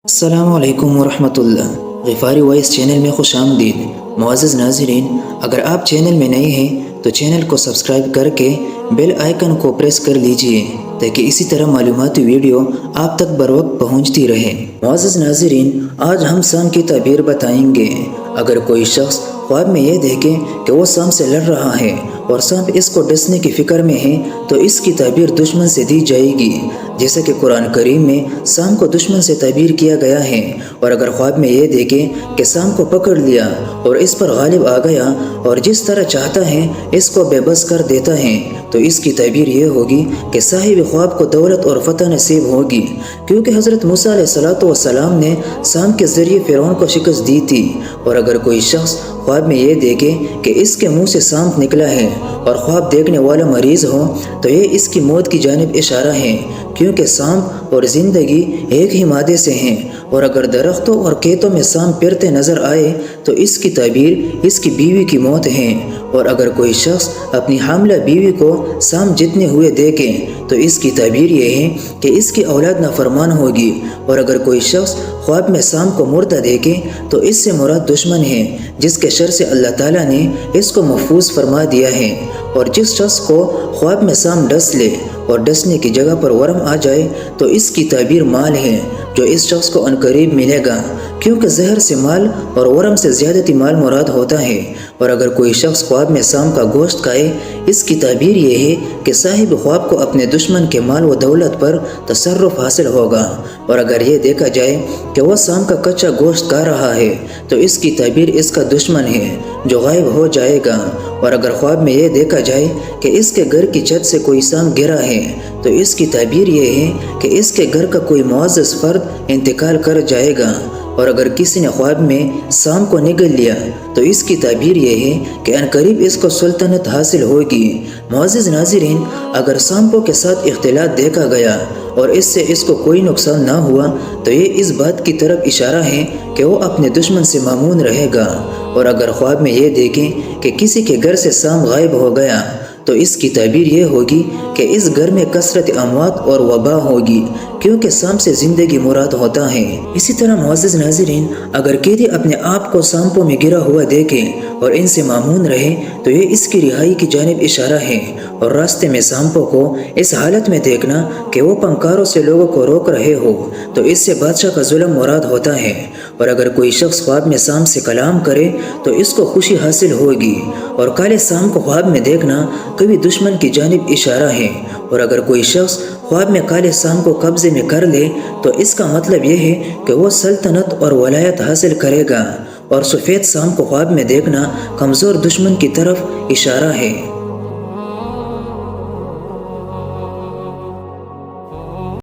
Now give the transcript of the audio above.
السلام علیکم ورحمۃ اللہ۔ غفاری وائس چینل میں خوش آمدید۔ معزز ناظرین، اگر آپ چینل میں نئے ہیں تو چینل کو سبسکرائب کر کے بیل آئیکن کو پریس کر لیجئے تاکہ اسی طرح معلوماتی ویڈیو آپ تک بر وقت پہنچتی رہے۔ معزز ناظرین، آج ہم سام کی تعبیر بتائیں گے۔ اگر کوئی شخص خواب میں یہ دیکھے کہ وہ سام سے لڑ رہا ہے اور سانپ اس کو ڈسنے کی فکر میں ہے تو اس کی تعبیر دشمن سے دی جائے گی، جیسا کہ قرآن کریم میں سام کو دشمن سے تعبیر کیا گیا ہے۔ اور اگر خواب میں یہ دیکھے کہ سام کو پکڑ لیا اور اس پر غالب آ گیا اور جس طرح چاہتا ہے اس کو بے بس کر دیتا ہے تو اس کی تعبیر یہ ہوگی کہ صاحب خواب کو دولت اور فتح نصیب ہوگی، کیونکہ حضرت موسیٰ علیہ السلام نے سام کے ذریعے فرعون کو شکست دی تھی۔ اور اگر کوئی شخص خواب میں یہ دیکھے کہ اس کے منہ سے سانپ نکلا ہے اور خواب دیکھنے والا مریض ہو تو یہ اس کی موت کی جانب اشارہ ہے، کیونکہ سانپ اور زندگی ایک ہی مادے سے ہیں۔ اور اگر درختوں اور کھیتوں میں سانپ پھرتے نظر آئے تو اس کی تعبیر اس کی بیوی کی موت ہے۔ اور اگر کوئی شخص اپنی حاملہ بیوی کو سانپ جتنے ہوئے دیکھے تو اس کی تعبیر یہ ہے کہ اس کی اولاد نافرمان ہوگی۔ اور اگر کوئی شخص خواب میں سانپ کو مردہ دیکھے تو اس سے مراد دشمن ہے، جس کے شر سے اللہ تعالیٰ نے اس کو محفوظ فرما دیا ہے۔ اور جس شخص کو خواب میں سانپ ڈس لے اور ڈسنے کی جگہ پر ورم آ جائے تو اس کی تعبیر مال ہے جو اس شخص کو عنقریب ملے گا، کیونکہ زہر سے مال اور ورم سے زیادتی مال مراد ہوتا ہے۔ اور اگر کوئی شخص خواب میں سانپ کا گوشت کھائے اس کی تعبیر یہ ہے کہ صاحب خواب کو اپنے دشمن کے مال و دولت پر تصرف حاصل ہوگا۔ اور اگر یہ دیکھا جائے کہ وہ سانپ کا کچا گوشت کھا رہا ہے تو اس کی تعبیر اس کا دشمن ہے جو غائب ہو جائے گا۔ اور اگر خواب میں یہ دیکھا جائے کہ اس کے گھر کی چھت سے کوئی سانپ گرا ہے تو اس کی تعبیر یہ ہے کہ اس کے گھر کا کوئی معزز فرد انتقال کر جائے گا۔ اور اگر کسی نے خواب میں سانپ کو نگل لیا تو اس کی تعبیر یہ ہے کہ عنقریب اس کو سلطنت حاصل ہوگی۔ معزز ناظرین، اگر سانپوں کے ساتھ اختلاط دیکھا گیا اور اس سے اس کو کوئی نقصان نہ ہوا تو یہ اس بات کی طرف اشارہ ہے کہ وہ اپنے دشمن سے مامون رہے گا۔ اور اگر خواب میں یہ دیکھیں کہ کسی کے گھر سے سانپ غائب ہو گیا تو اس کی تعبیر یہ ہوگی کہ اس گھر میں کثرت اموات اور وبا ہوگی، کیونکہ سانپ سے زندگی مراد ہوتا ہے۔ اسی طرح معزز ناظرین، اگر قیدی اپنے آپ کو سانپوں میں گرا ہوا دیکھے اور ان سے مامون رہے تو یہ اس کی رہائی کی جانب اشارہ ہے۔ اور راستے میں سانپوں کو اس حالت میں دیکھنا کہ وہ پنکاروں سے لوگوں کو روک رہے ہو تو اس سے بادشاہ کا ظلم مراد ہوتا ہے۔ اور اگر کوئی شخص خواب میں سانپ سے کلام کرے تو اس کو خوشی حاصل ہوگی۔ اور کالے سانپ کو خواب میں دیکھنا کبھی دشمن کی جانب اشارہ ہے۔ اور اگر کوئی شخص خواب میں کالے سانپ کو قبضے میں کر لے تو اس کا مطلب یہ ہے کہ وہ سلطنت اور ولایت حاصل کرے گا۔ اور سفید سانپ کو خواب میں دیکھنا کمزور دشمن کی طرف اشارہ ہے۔